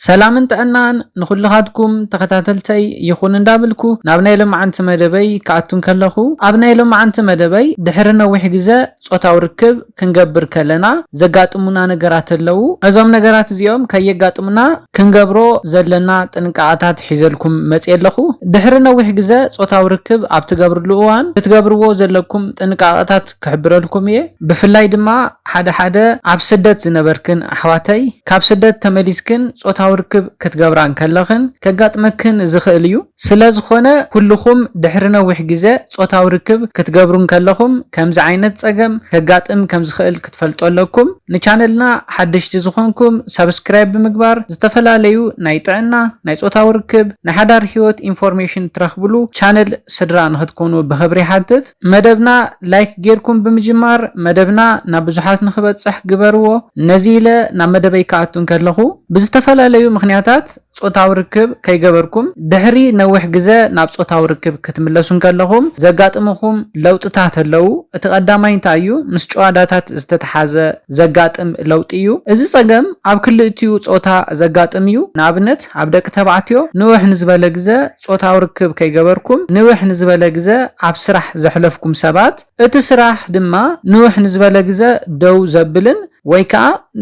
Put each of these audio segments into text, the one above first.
سلام طعنان نخلخاتكم تخاتلتي يخون اندابلكو نابناي لمعنت مدبي كاتون كلخو ابناي لمعنت مدبي دحرنا وحي غزا صوتاو ركب كنغبر كلنا زغاطمونا نغرات لو ازوم نغرات زيوم كيغاطمنا كنغبرو زلنا طنقعاتات حيزلكم مصيلخو دحرنا وحي غزا صوتاو ركب ابتغبرلو وان تغبرو زلكم طنقعاتات كحبرلكم يه بفلاي دما حدا ابسدت زنبركن احواتي كابسدت تمليسكن صوتاو ركب كتغبران كلخن كغاطمكن زخيليو سلازخونه كلكم دحرنا وح غزا صوتاو ركب كتغبرون كلخم كمز عينت صقم كغاطم كمز خيل كتفلطولكم نچانلنا حدشت زخونكم سبسكرايب بمغبار زتفلاليو ناي طعنا ناي صوتاو ركب نحدار هيوت انفورميشن ترخبلو چانل سدران هتكونوا بخبري حدت مدبنا لايك غيركم بمجمار مدبنا نابزحات نخبصح غبرو نزيله نمدبي كاتون كلخو بزتفلاليو مخنياتات صوتاو ركب كيغبركم دحري نوح غزا ناب صوتاو ركب كتملسون كلهم زغاطمكم لوطታት አለው እተቀዳማይ ታዩ ምስ ጨዋዳታት ዝተተሓዘ ዘጋጥም ለውጥዩ እዚ ጸገም ኣብ ክልእትዩ ጾታ ዘጋጥም እዩ ናብነት ኣብ ደቅ ተባዕትዮ ንውሕ ንዝበለ ግዘ ጾታው ርክብ ከይገበርኩም ንውሕ ንዝበለ ግዘ ኣብ ስራሕ ዘሕለፍኩም ሰባት እቲ ስራሕ ድማ ንውሕ ንዝበለ ግዘ ደው ዘብልን ወይካ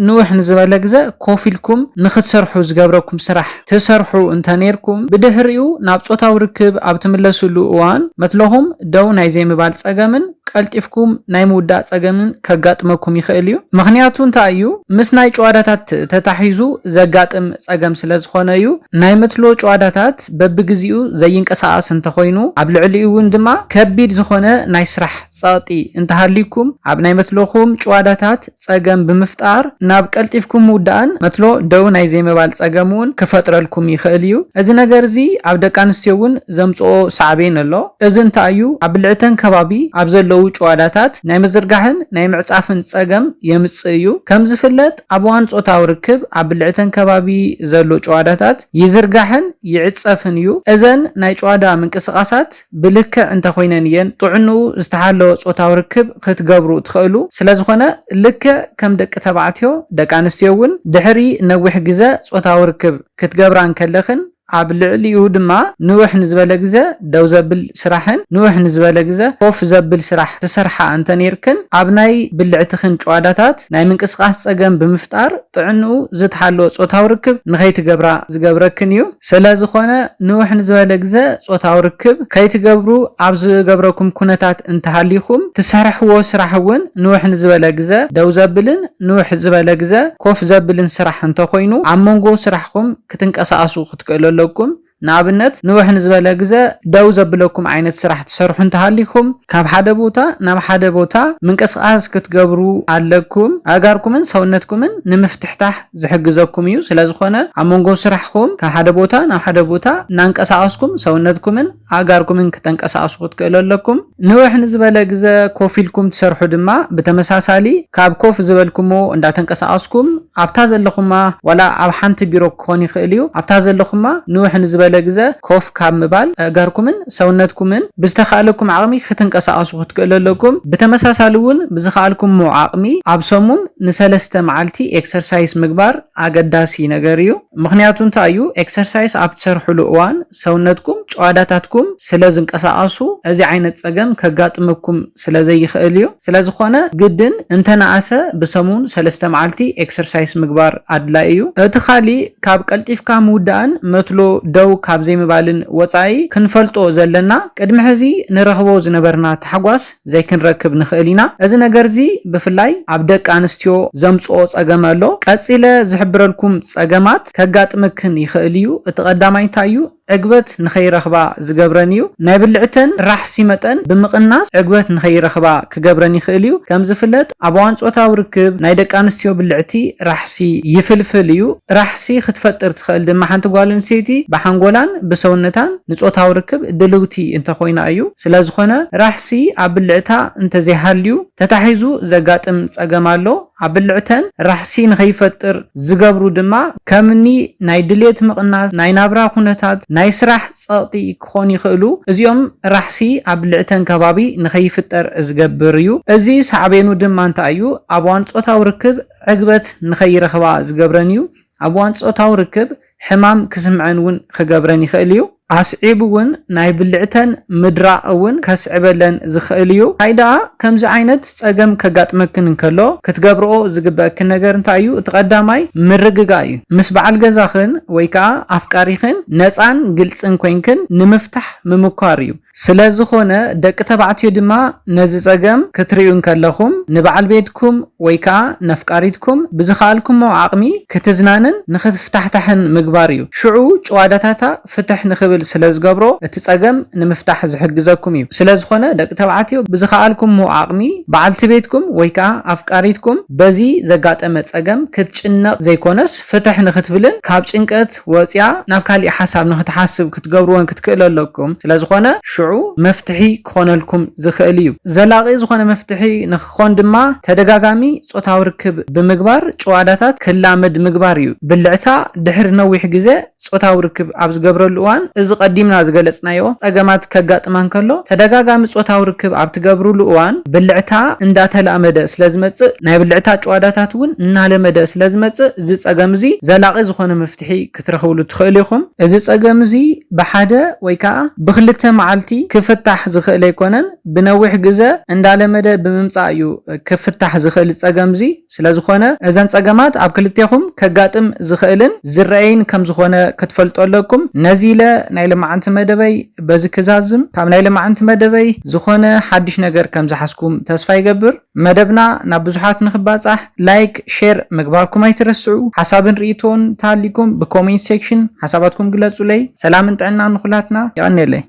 ንውሕ ንዝበለ ግዘ ኮፊልኩም ንኽትሰርሑ ዝገብረኩም ስራሕ ትሰርሑ እንተነርኩም ብድህሪኡ ናብ ጾታው ርክብ ኣብ ትምለሱሉ እዋን መትለኹም ደው ናይ ዘይምባል ጸገምን ቀልጢፍኩም ናይ ሙዳእ ጸገምን ከጋጥመኩም ይኽእል እዩ ምኽንያቱ እንታይ እዩ ምስ ናይ ጨዋዳታት ተታሒዙ ዘጋጥም ጸገም ስለዝኾነ እዩ ናይ መትሎ ጨዋዳታት በብግዚኡ ዘይንቀሳቀስ እንተኾይኑ ኣብ ልዕሊኡን ድማ ከቢድ ዝኾነ ናይ ስራሕ ጸቕጢ እንተሃሊኩም ኣብ ናይ መትሎኹም ጨዋዳታት ጸገም ብምፍጣር ናብ ቀልጢፍኩም ሙዳእን መትሎ ደው ናይ ዘይምባል ጸገሙን ክፈጥረልኩም ይኽእል እዩ እዚ ነገር እዚ ኣብ ደቂ ኣንስትዮውን ዘምጽኦ ሳዕቤን ኣሎ እዚ እንታይ እዩ ኣብ ልዕተን ከባቢ ኣብ ዘሎ ጨዋዳታት ናይ መዝርጋሕን ናይ ምዕጻፍን ጸገም የምጽእ እዩ ከም ዝፍለጥ ኣብ ዋን ጾታው ርክብ ኣብ ልዕተን ከባቢ ዘሎ ጨዋዳታት ይዝርጋሕን ይዕጸፍን እዩ እዘን ናይ ጨዋዳ ምንቅስቃሳት ብልክዕ እንተኾይነን የን ጥዕንኡ ዝተሓለወ ጾታው ርክብ ክትገብሩ ትኽእሉ ስለዝኾነ ልክዕ ከም ደቂ ተባዕትዮ ደቂ ኣንስትዮውን ድሕሪ ነዊሕ ግዘ ጾታው ርክብ ክትገብራን ከለኽን ኣብ ልዕሊኡ ድማ ንውሕ ንዝበለ ግዘ ደው ዘብል ስራሕን ንውሕ ንዝበለ ግዘ ኮፍ ዘብል ስራሕ ተሰርሓ እንተነርክን ኣብ ናይ ብልዕትኽን ጨዋዳታት ናይ ምንቅስቃስ ጸገም ብምፍጣር ጥዕንኡ ዝተሓለወ ጾታው ርክብ ንኸይትገብራ ዝገብረክን እዩ ስለዝኾነ ንውሕ ንዝበለ ግዘ ጾታው ርክብ ከይትገብሩ ኣብ ዝገብረኩም ኩነታት እንተሃሊኹም ትሰርሕዎ ስራሕ እውን ንውሕ ንዝበለ ግዘ ደው ዘብልን ንውሕ ዝበለ ግዘ ኮፍ ዘብልን ስራሕ እንተኾይኑ ኣብ መንጎ ስራሕኩም ክትንቀሳቀሱ ክትክእሉ لكم ናብነት ንውሕ ንዝበለ ግዘ ደው ዘብለኩም ዓይነት ስራሕ ትሰርሑ እንተሃሊኩም ካብ ሓደ ቦታ ናብ ሓደ ቦታ ምንቅስቃስ ክትገብሩ ኣለኩም ኣጋርኩምን ሰውነትኩምን ንምፍትሕታሕ ዝሕግዘኩም እዩ ስለዝኾነ ኣብ መንጎ ስራሕኩም ካብ ሓደ ቦታ ናብ ሓደ ቦታ ናንቀሳቀስኩም ሰውነትኩምን ኣጋርኩምን ክትንቀሳቀሱ ክትክእሉ ኣለኩም ንውሕ ንዝበለ ግዘ ኮፊልኩም ትሰርሑ ድማ ብተመሳሳሊ ካብ ኮፍ ዝበልኩሞ እንዳተንቀሳቀስኩም ኣብታ ዘለኹማ ወላ ኣብ ሓንቲ ቢሮ ክኾን ይኽእል እዩ ኣብታ ዘለኹማ ንውሕ ንዝበለ ለግዘ ኮፍ ካብ ምባል ኣጋርኩምን ሰውነትኩምን ብዝተኻለኩም ዓቕሚ ክትንቀሳቀሱ ክትክእሉ ኣለኩም ብተመሳሳሊውን ብዝኻልኩም ዓቕሚ ኣብ ሰሙን ንሰለስተ መዓልቲ ኤክሰርሳይዝ ምግባር ኣገዳሲ ነገር እዩ ምኽንያቱ እንታይ እዩ ኤክሰርሳይዝ ኣብ ትሰርሕሉ እዋን ሰውነትኩም ጨዋዳታትኩም ስለዝንቀሳቀሱ እዚ ዓይነት ጸገም ከጋጥመኩም ስለዘይኽእል እዩ ስለዝኾነ ግድን እንተናኣሰ ብሰሙን ሰለስተ መዓልቲ ኤክሰርሳይዝ ምግባር ኣድላይ እዩ እቲ ኻሊ ካብ ቀልጢፍካ ምውዳእን መትሎ ደው ካብ ዘይምባልን ወጻኢ ክንፈልጦ ዘለና ቅድሚ ሕዚ ንረኽቦ ዝነበርና ተሓጓስ ዘይክንረክብ ንኽእል ኢና እዚ ነገር እዚ ብፍላይ ኣብ ደቂ ኣንስትዮ ዘምጽኦ ጸገም ኣሎ ቀጺለ ዝሕብረልኩም ጸገማት ከጋጥመክን ይኽእል እዩ እቲ ቀዳማይ እንታይ እዩ ዕግበት ንኸይረኽባ ዝገብረን እዩ ናይ ብልዕተን ራሕሲ መጠን ብምቕናስ ዕግበት ንኸይረኽባ ክገብረን ይኽእል እዩ ከም ዝፍለጥ ኣብ ዋን ጾታው ርክብ ናይ ደቂ ኣንስትዮ ብልዕቲ ራሕሲ ይፍልፍል እዩ ራሕሲ ክትፈጥር ትኽእል ድማ ሓንቲ ጓል ኣንስተይቲ ብሓንጎላን ብሰውነታን ንጾታው ርክብ ድልውቲ እንተኾይና እዩ ስለዝኾነ ራሕሲ ኣብ ብልዕታ እንተዘይሃልዩ ተታሒዙ ዘጋጥም ጸገም ኣሎ ኣብ ብልዕተን ራሕሲ ንኸይፈጥር ዝገብሩ ድማ ከምኒ ናይ ድሌት ምቕናስ ናይ ናብራ ኩነታት ናይ ስራሕ ጸቕጢ ክኾን ይኽእሉ እዚኦም ራሕሲ ኣብ ብልዕተን ከባቢ ንኸይፍጠር ዝገብር እዩ እዚ ሳዕቤኑ ድማ እንታይ እዩ ኣብ ዋን ጾታው ርክብ ዕግበት ንኸይረኽባ ዝገብረን እዩ ኣብ ዋን ጾታው ርክብ ሕማም ክስምዐን ውን ክገብረን ይኽእል እዩ ኣስዒቡ ውን ናይ ብልዕተን ምድራቕ ውን ከስዕበለን ዝኽእል እዩ ሃይዳ ከምዚ ዓይነት ፀገም ከጋጥመክን እንከሎ ክትገብርኦ ዝግበአክን ነገር እንታይ እዩ እቲ ቀዳማይ ምርግጋ እዩ ምስ በዓል ገዛኽን ወይ ከዓ ኣፍቃሪኽን ነፃን ግልፅን ኮይንክን ንምፍታሕ ምምኳር እዩ ስለዝኾነ ደቂ ተባዕትዮ ድማ ነዚ ፀገም ክትሪኡ ከለኹም ንበዓል ቤትኩም ወይ ከዓ ነፍቃሪትኩም ብዝኻልኩሞ ዓቕሚ ክትዝናንን ንኽትፍታሕታሕን ምግባር እዩ ሽዑ ጨዋዳታታ ፍትሕ ንኽብል ስለዝገብሮ እቲ ፀገም ንምፍታሕ ዝሕግዘኩም እዩ ስለዝኾነ ደቂ ተባዕትዮ ብዝኻልኩሞ ዓቕሚ በዓልቲ ቤትኩም ወይ ከዓ ኣፍቃሪትኩም በዚ ዘጋጠመ ፀገም ክትጭነቕ ዘይኮነስ ፍትሕ ንኽትብልን ካብ ጭንቀት ወፂያ ናብ ካሊእ ሓሳብ ንኽትሓስብ ክትገብርዎን ክትክእል ኣለኩም ስለዝኾነ ሽዑ መፍትሒ ክኾነልኩም ዝኽእል እዩ ዘላቒ ዝኾነ መፍትሒ ንክኾን ድማ ተደጋጋሚ ጾታዊ ርክብ ብምግባር ጨዋዳታት ክላመድ ምግባር እዩ ብልዕታ ድሕሪ ነዊሕ ግዜ ጾታዊ ርክብ ኣብ ዝገብረሉ እዋን እዚ ቀዲምና ዝገለጽናዮ ፀገማት ከጋጥማን ከሎ ተደጋጋሚ ጾታዊ ርክብ ኣብ ትገብሩሉ እዋን ብልዕታ እንዳተላመደ ስለዝመጽእ ናይ ብልዕታ ጨዋዳታት ውን እናለመደ ስለዝመጽእ እዚ ፀገም እዚ ዘላቒ ዝኾነ መፍትሒ ክትረኽብሉ ትኽእሉ ኢኹም እዚ ፀገም እዚ ብሓደ ወይ ከዓ ብክልተ መዓልቲ ክፍታሕ ዝኽእል ኣይኮነን ብነዊሕ ግዜ እንዳለመደ ብምምጻእ እዩ ክፍታሕ ዝኽእል ፀገም እዚ ስለዝኾነ እዘን ፀገማት ኣብ ክልቴኹም ከጋጥም ዝኽእልን ዝረአይን ከም ዝኾነ ክትፈልጡ ኣለኩም ነዚ ኢለ ናይ ልምዓንቲ መደበይ በዚ ክዛዝም ካብ ናይ ልምዓንቲ መደበይ ዝኾነ ሓድሽ ነገር ከም ዝሓስኩም ተስፋ ይገብር መደብና ናብ ብዙሓት ንኽባጻሕ ላይክ ሼር ምግባርኩም ኣይትረስዑ ሓሳብን ርእቶን ታሊኩም ብኮሜንት ሴክሽን ሓሳባትኩም ግለጹለይ ሰላምን ጥዕናን ንኹላትና ይቀኒየለይ